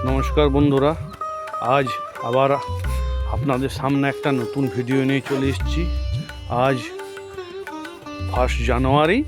নমস্কার বন্ধুরা, আজ আবার আপনাদের সামনে একটা নতুন ভিডিও নিয়ে চলে এসেছি। আজ 1 জানুয়ারি,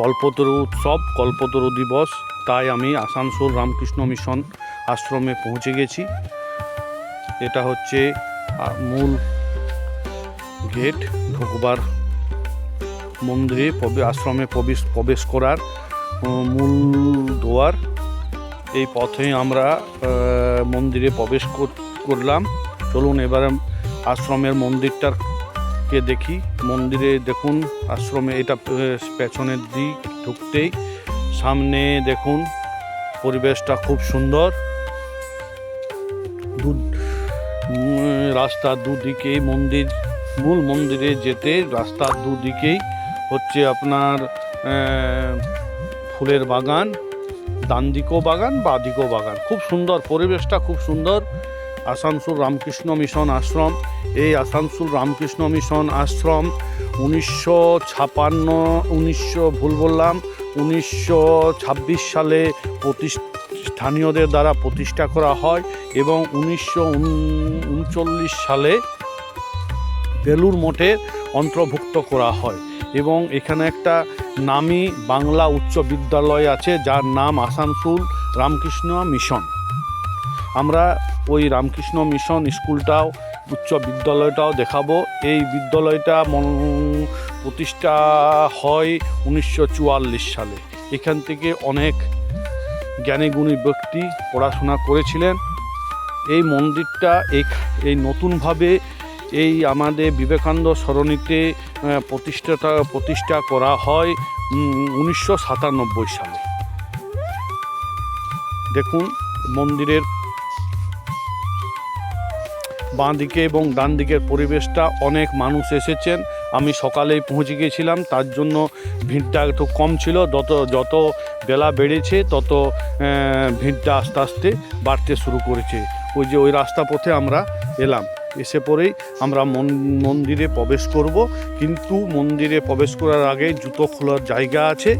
কল্পতরু উৎসব, কল্পতরু দিবস। তাই আমি আসানসোল রামকৃষ্ণ মিশন আশ্রমে পৌঁছে গেছি। এটা হচ্ছে মূল গেট, ঢোকবার মন্দিরে আশ্রমে প্রবেশ করার মূল দুয়ার। এই পথে আমরা মন্দিরে প্রবেশ করলাম। চলুন এবারে আশ্রমের মন্দিরটাকে দেখি। মন্দিরে দেখুন, আশ্রমে এটা পেছনের দিক ঢুকতেই সামনে দেখুন পরিবেশটা খুব সুন্দর। রাস্তার দুদিকে মূল মন্দিরে যেতে রাস্তার দুদিকেই হচ্ছে আপনার ফুলের বাগান, ডান দিকেও বাগান, বাঁ দিকেও বাগান। খুব সুন্দর পরিবেশটা, খুব সুন্দর। আসানসোল রামকৃষ্ণ মিশন আশ্রম। এই আসানসোল রামকৃষ্ণ মিশন আশ্রম 1926 সালে স্থানীয়দের দ্বারা প্রতিষ্ঠা করা হয় এবং 1939 সালে বেলুড় মঠের অন্তর্ভুক্ত করা হয়। এবং এখানে একটা নামী বাংলা উচ্চ বিদ্যালয় আছে, যার নাম আসানসোল রামকৃষ্ণ মিশন। আমরা ওই রামকৃষ্ণ মিশন স্কুলটাও, উচ্চ বিদ্যালয়টাও দেখাবো। এই বিদ্যালয়টা প্রতিষ্ঠা হয় 1944 সালে। এখান থেকে অনেক জ্ঞানীগুণী ব্যক্তি পড়াশোনা করেছিলেন। এই মন্দিরটা এই নতুনভাবে এই আমাদের বিবেকানন্দ সরণিতে প্রতিষ্ঠা করা হয় 1997 সালে। দেখুন মন্দিরের বাঁ দিকে এবং ডান দিকের পরিবেশটা, অনেক মানুষ এসেছেন। আমি সকালেই পৌঁছে গিয়েছিলাম, তার জন্য ভিড়টা একটু কম ছিল। যত বেলা বেড়েছে তত ভিড়টা আস্তে আস্তে বাড়তে শুরু করেছে। ওই রাস্তা পথে আমরা এলাম। এসে পরেই আমরা মন্দিরে প্রবেশ করব। কিন্তু মন্দিরে প্রবেশ করার আগে জুতো খোলার জায়গা আছে।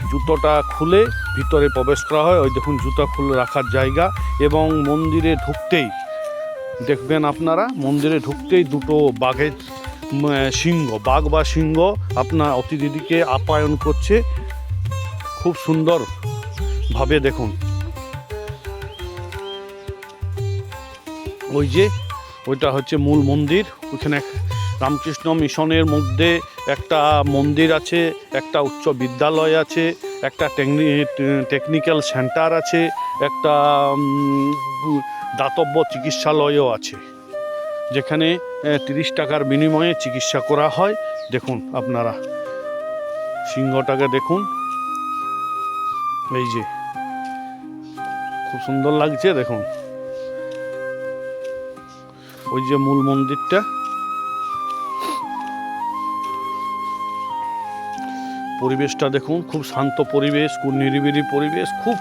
জুতোটা খুলে ভিতরে প্রবেশ করা হয়। ওই দেখুন জুতো খুলে রাখার জায়গা। এবং মন্দিরে ঢুকতেই দেখবেন আপনারা, মন্দিরে ঢুকতেই দুটো বাঘের বাঘ বা সিংহ আপনার অতিথিকে আপ্যায়ন করছে খুব সুন্দরভাবে। দেখুন ওইটা হচ্ছে মূল মন্দির। ওইখানে রামকৃষ্ণ মিশনের মধ্যে একটা মন্দির আছে, একটা উচ্চ বিদ্যালয় আছে, একটা টেকনিক্যাল সেন্টার আছে, একটা দাতব্য চিকিৎসালয়ও আছে, যেখানে 30 টাকার বিনিময়ে চিকিৎসা করা হয়। দেখুন আপনারা সিংহটাকে দেখুন, এই যে খুব সুন্দর লাগছে। দেখুন ওই যে মূল মন্দিরটা, পরিবেশটা দেখুন, খুব শান্ত পরিবেশ, খুব নিরিবিলি পরিবেশ। খুব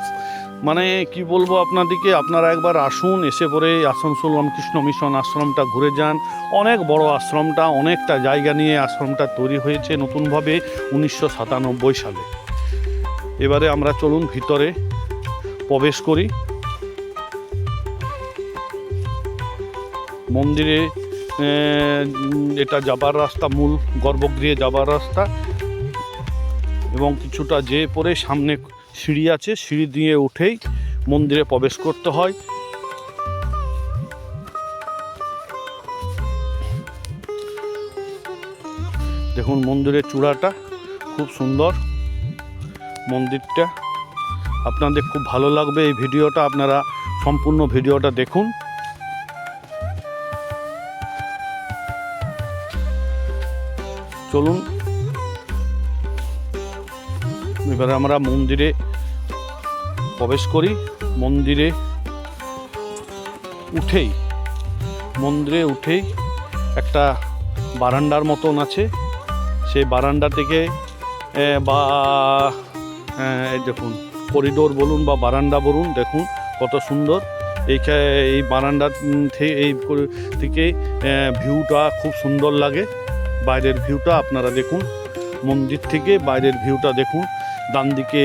মানে কি বলবো আপনাদেরকে, আপনারা একবার আসুন, এসে পরে আসানসোল রামকৃষ্ণ মিশন আশ্রমটা ঘুরে যান। অনেক বড় আশ্রমটা, অনেকটা জায়গা নিয়ে আশ্রমটা তৈরি হয়েছে নতুনভাবে 1997 সালে। এবারে আমরা চলুন ভিতরে প্রবেশ করি। মন্দিরে এটা যাবার রাস্তা, মূল গর্ভগৃহে যাবার রাস্তা। এবং কিছুটা যেয়ে পরে সামনে সিঁড়ি আছে, সিঁড়ি দিয়ে উঠেই মন্দিরে প্রবেশ করতে হয়। দেখুন মন্দিরের চূড়াটা খুব সুন্দর। মন্দিরটা আপনাদের খুব ভালো লাগবে। এই ভিডিওটা আপনারা সম্পূর্ণ ভিডিওটা দেখুন। চলুন এবারে আমরা মন্দিরে প্রবেশ করি। মন্দিরে উঠেই একটা বারান্দার মতন আছে। সেই বারান্দা থেকে বা দেখুন করিডোর বলুন বা বারান্দা বলুন, দেখুন কত সুন্দর। এই বারান্দা থেকে ভিউটা খুব সুন্দর লাগে। বাইরের ভিউটা আপনারা দেখুন, মন্দির থেকে বাইরের ভিউটা দেখুন। ডান দিকে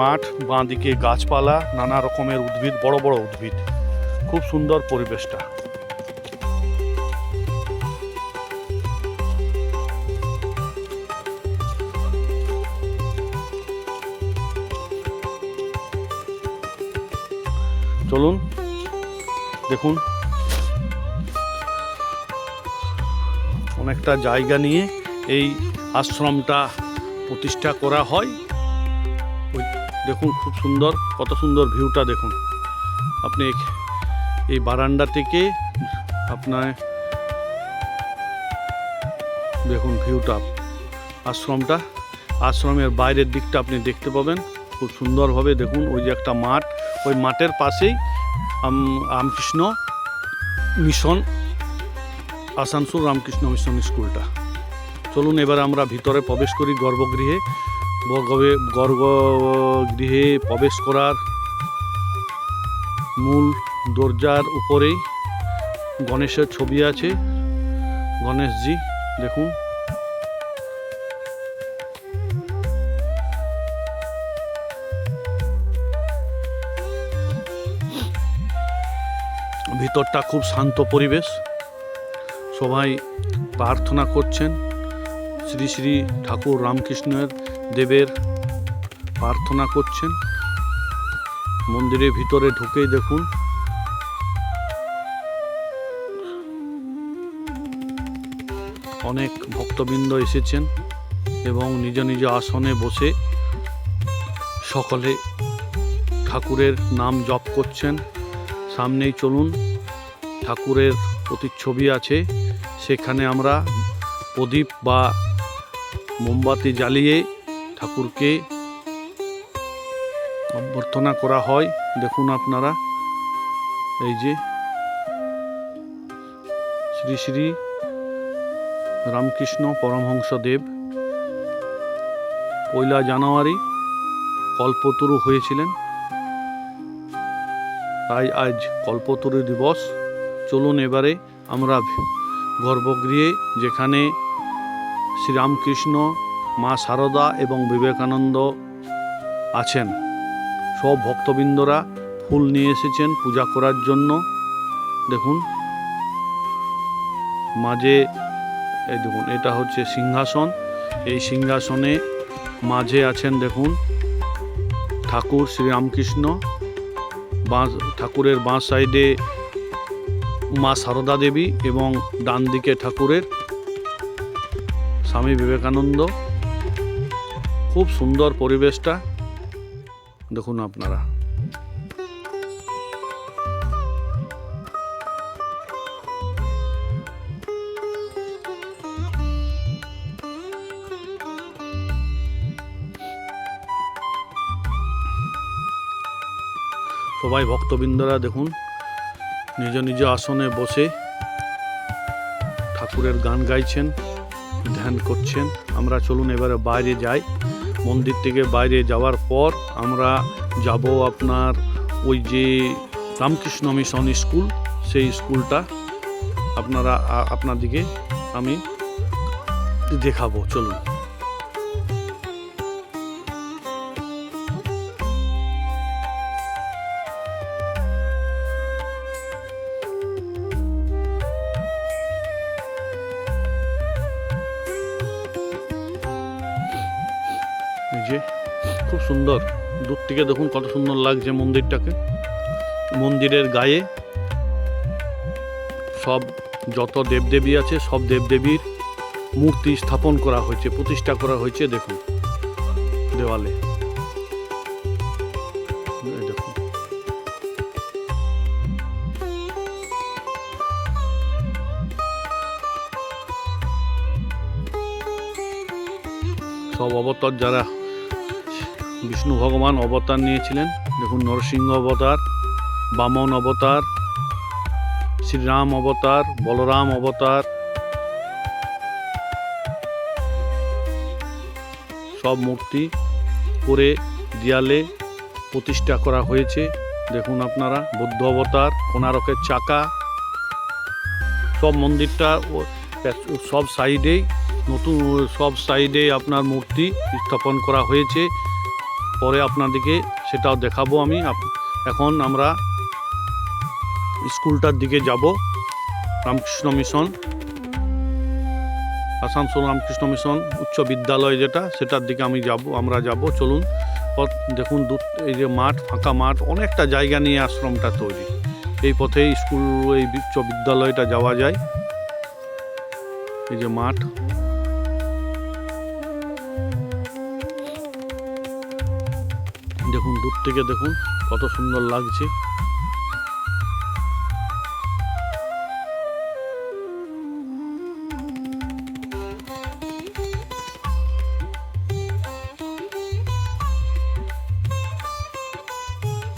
মাঠ, বাঁ দিকে গাছপালা, নানা রকমের উদ্ভিদ, বড় বড় উদ্ভিদ, খুব সুন্দর পরিবেশটা। চলুন দেখুন, অনেকটা জায়গা নিয়ে এই আশ্রমটা প্রতিষ্ঠা করা হয়। ওই দেখুন খুব সুন্দর, কত সুন্দর ভিউটা দেখুন। আপনি এই বারান্দা থেকে আপনার দেখুন ভিউটা, আশ্রমের বাইরের দিকটা আপনি দেখতে পাবেন খুব সুন্দরভাবে। দেখুন ওই যে একটা মাঠ, ওই মাঠের পাশেই রামকৃষ্ণ মিশন, আসানসোল রামকৃষ্ণ মিশন স্কুলটা। চলুন এবার আমরা ভিতরে প্রবেশ করি গর্ভগৃহে। গর্ভগৃহে প্রবেশ করার মূল দরজার উপরেই গণেশের ছবি আছে, গণেশজি দেখুন। ভিতরটা খুব শান্ত পরিবেশ, সবাই প্রার্থনা করছেন, শ্রী শ্রী ঠাকুর রামকৃষ্ণের দেবের প্রার্থনা করছেন। মন্দিরের ভিতরে ঢুকেই দেখুন অনেক ভক্তবৃন্দ এসেছেন এবং নিজ নিজ আসনে বসে সকলে ঠাকুরের নাম জপ করছেন। সামনেই চলুন, ঠাকুরের প্রতিচ্ছবি আছে, সেখানে আমরা প্রদীপ বা মোমবাতি জ্বালিয়ে ঠাকুরকে অভ্যর্থনা করা হয়। দেখুন আপনারা, এই যে শ্রী শ্রী রামকৃষ্ণ পরমহংসদেব 1 জানুয়ারি কল্পতরু হয়েছিলেন, তাই আজ কল্পতরু দিবস। চলুন এবারে আমরা গর্ভগৃহে, যেখানে শ্রীরামকৃষ্ণ, মা শারদা এবং বিবেকানন্দ আছেন, সব ভক্তবৃন্দরা ফুল নিয়ে এসেছেন পূজা করার জন্য। দেখুন মাঝে, এই দেখুন এটা হচ্ছে সিংহাসন, এই সিংহাসনে মাঝে আছেন দেখুন ঠাকুর শ্রীরামকৃষ্ণ, ঠাকুরের বাঁ সাইডে মা শারদা দেবী এবং ডান দিকে ঠাকুরের স্বামী বিবেকানন্দ। খুব সুন্দর পরিবেশটা দেখুন আপনারা। সবাই ভক্তবৃন্দরা দেখুন নিজ নিজ আসনে বসে ঠাকুরের গান গাইছেন, ধ্যান করছেন। আমরা চলুন এবারে বাইরে যাই। মন্দির থেকে বাইরে যাওয়ার পর আমরা যাব আপনার ওই যে রামকৃষ্ণ মিশন স্কুল, সেই স্কুলটা আপনাদিকে আমি দেখাবো। চলুন। যে খুব সুন্দর, দূর থেকে দেখুন কত সুন্দর লাগছে মন্দিরটাকে। মন্দিরের গায়ে সব যত দেবদেবী আছে সব দেবদেবীর মূর্তি স্থাপন করা হয়েছে, প্রতিষ্ঠা করা হয়েছে। দেখুন দেওয়ালে দেখুন সব অবতার, যারা বিষ্ণু ভগবান অবতার নিয়েছিলেন, দেখুন নরসিংহ অবতার, বামন অবতার, শ্রীরাম অবতার, বলরাম অবতার, সব মূর্তি করে দেয়ালে প্রতিষ্ঠা করা হয়েছে। দেখুন আপনারা বুদ্ধ অবতার, কোণারকের চাকা, সব মন্দিরটা সব সাইডেই নতুন সব সাইডে আপনার মূর্তি স্থাপন করা হয়েছে। পরে আপনাদেরকে সেটাও দেখাবো আমি। এখন আমরা স্কুলটার দিকে যাব, রামকৃষ্ণ মিশন, আসানসোল রামকৃষ্ণ মিশন উচ্চ বিদ্যালয় যেটা, সেটার দিকে আমরা যাব। চলুন। দেখুন এই যে মাঠ, ফাঁকা মাঠ, অনেকটা জায়গা নিয়ে আশ্রমটা তৈরি। এই পথে স্কুল, এই উচ্চ বিদ্যালয়টা যাওয়া যায়। এই যে মাঠ, দেখুন দূর থেকে দেখুন কত সুন্দর লাগছে।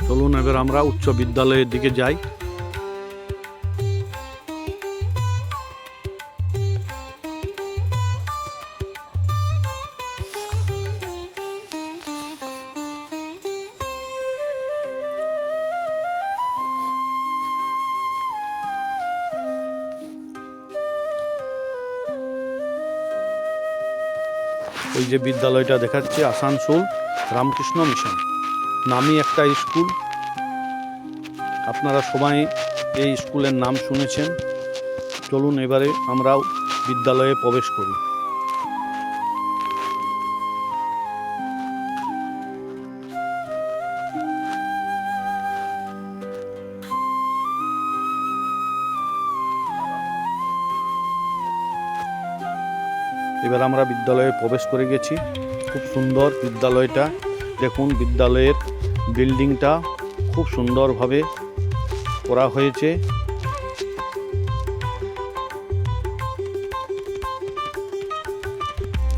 চলুন এবার আমরা উচ্চ বিদ্যালয়ের দিকে যাই। ওই যে বিদ্যালয়টা দেখাচ্ছে, আসানসোল রামকৃষ্ণ মিশন নামী একটা স্কুল। আপনারা সবাই এই স্কুলের নাম শুনেছেন। চলুন এবারে আমরাও বিদ্যালয়ে প্রবেশ করি। এবার আমরা বিদ্যালয়ে প্রবেশ করে গেছি। খুব সুন্দর বিদ্যালয়টা, দেখুন বিদ্যালয়ের বিল্ডিংটা খুব সুন্দরভাবে করা হয়েছে।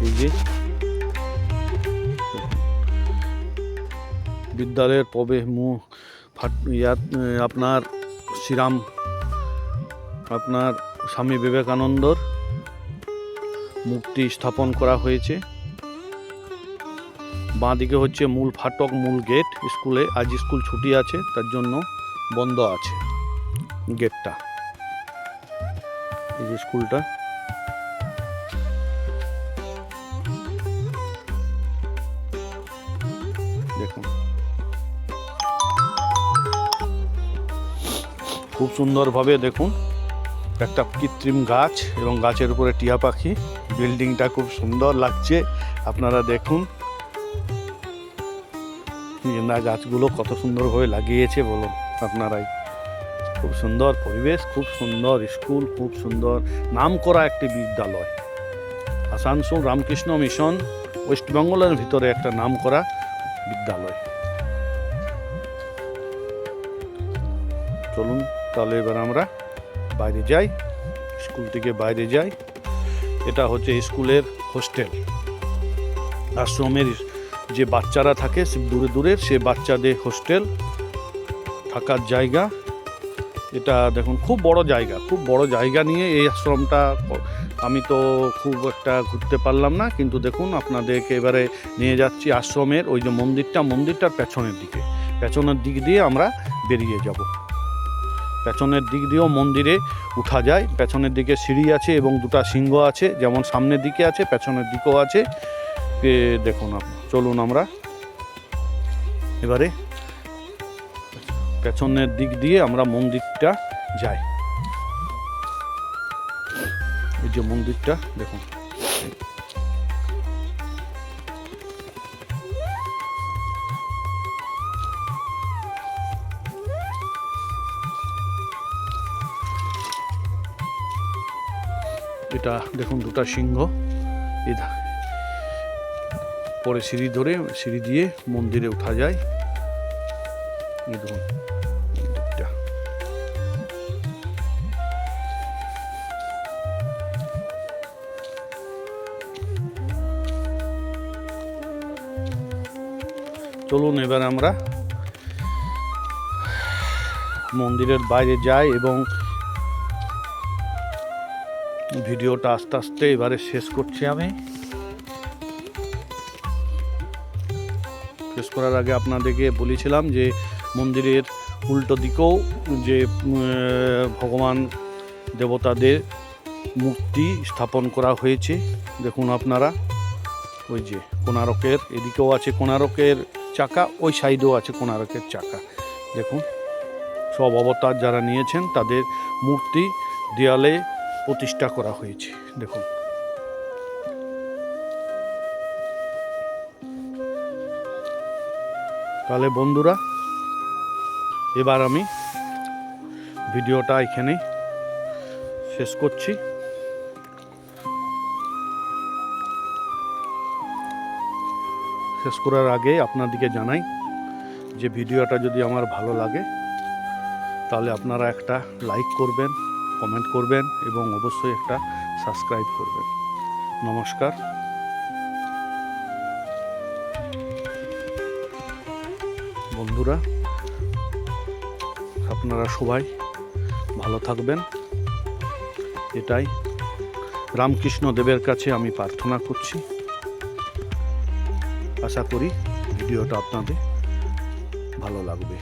এই যে বিদ্যালয়ের আপনার আপনার স্বামী বিবেকানন্দর মূর্তি স্থাপন করা হয়েছে। বাঁদিকে হচ্ছে মূল ফাটক, মূল গেট। স্কুলে আজ স্কুল ছুটি আছে, তার জন্য বন্ধ আছে গেটটা। এই যে স্কুলটা, দেখুন খুব সুন্দরভাবে দেখুন একটা কৃত্রিম গাছ এবং গাছের উপরে টিয়া পাখি। বিল্ডিংটা খুব সুন্দর লাগছে, আপনারা দেখুন। গেন্দা গাছগুলো কত সুন্দরভাবে লাগিয়েছে বলুন আপনারাই। খুব সুন্দর পরিবেশ, খুব সুন্দর স্কুল, খুব সুন্দর নাম করা একটি বিদ্যালয়। আসানসোল রামকৃষ্ণ মিশন ওয়েস্ট বেঙ্গলের ভিতরে একটা নাম করা বিদ্যালয়। চলুন তাহলে এবার আমরা বাইরে যাই, স্কুল থেকে বাইরে যাই। এটা হচ্ছে স্কুলের হোস্টেল। আশ্রমের যে বাচ্চারা থাকে দূরে দূরের, সে বাচ্চাদের হোস্টেল, থাকার জায়গা। এটা দেখুন খুব বড় জায়গা, খুব বড় জায়গা নিয়ে এই আশ্রমটা। আমি তো খুব একটা ঘুরতে পারলাম না, কিন্তু দেখুন আপনাদেরকে এবারে নিয়ে যাচ্ছি আশ্রমের ওই যে মন্দিরটার পেছনের দিক দিয়ে আমরা বেরিয়ে যাব। পেছনের দিক দিয়েও মন্দিরে উঠা যায়। পেছনের দিকে সিঁড়ি আছে এবং দুটো সিংহ আছে, যেমন সামনের দিকে আছে পেছনের দিকেও আছে। দেখুন চলুন আমরা এবারে পেছনের দিক দিয়ে আমরা মন্দিরটা যাই। এই যে মন্দিরটা দেখুন, এটা দেখুন দুটো সিংহ। পরে সিঁড়ি দিয়ে মন্দিরে উঠা যায়। এই দেখুন মন্দিরটা। চলুন এবার আমরা মন্দিরের বাইরে যাই এবং ভিডিওটা আস্তে আস্তে এবারে শেষ করছি আমি। শেষ করার আগে আপনাদেরকে বলেছিলাম যে মন্দিরের উল্টো দিকেও যে ভগবান দেবতাদের মূর্তি স্থাপন করা হয়েছে। দেখুন আপনারা, ওই যে কোণারকের এদিকেও আছে কোণারকের চাকা, ওই সাইডেও আছে কোণারকের চাকা। দেখুন সব অবতার যারা নিয়েছেন তাদের মূর্তি দেয়ালে প্রতিষ্ঠা করা হয়েছে। দেখুন তাহলে বন্ধুরা, এবার আমি ভিডিওটা এখানেই শেষ করছি। শেষ করার আগে আপনাদেরকে জানাই যে ভিডিওটা যদি আমার ভালো লাগে তাহলে আপনারা একটা লাইক করবেন, কমেন্ট করবেন এবং অবশ্যই একটা সাবস্ক্রাইব করবেন। নমস্কার। বন্ধুরা, আপনারা সবাই ভালো থাকবেন, এটাই রামকৃষ্ণ দেবের কাছে আমি প্রার্থনা করছি। আশা করি ভিডিওটা আপনাদের ভালো লাগবে।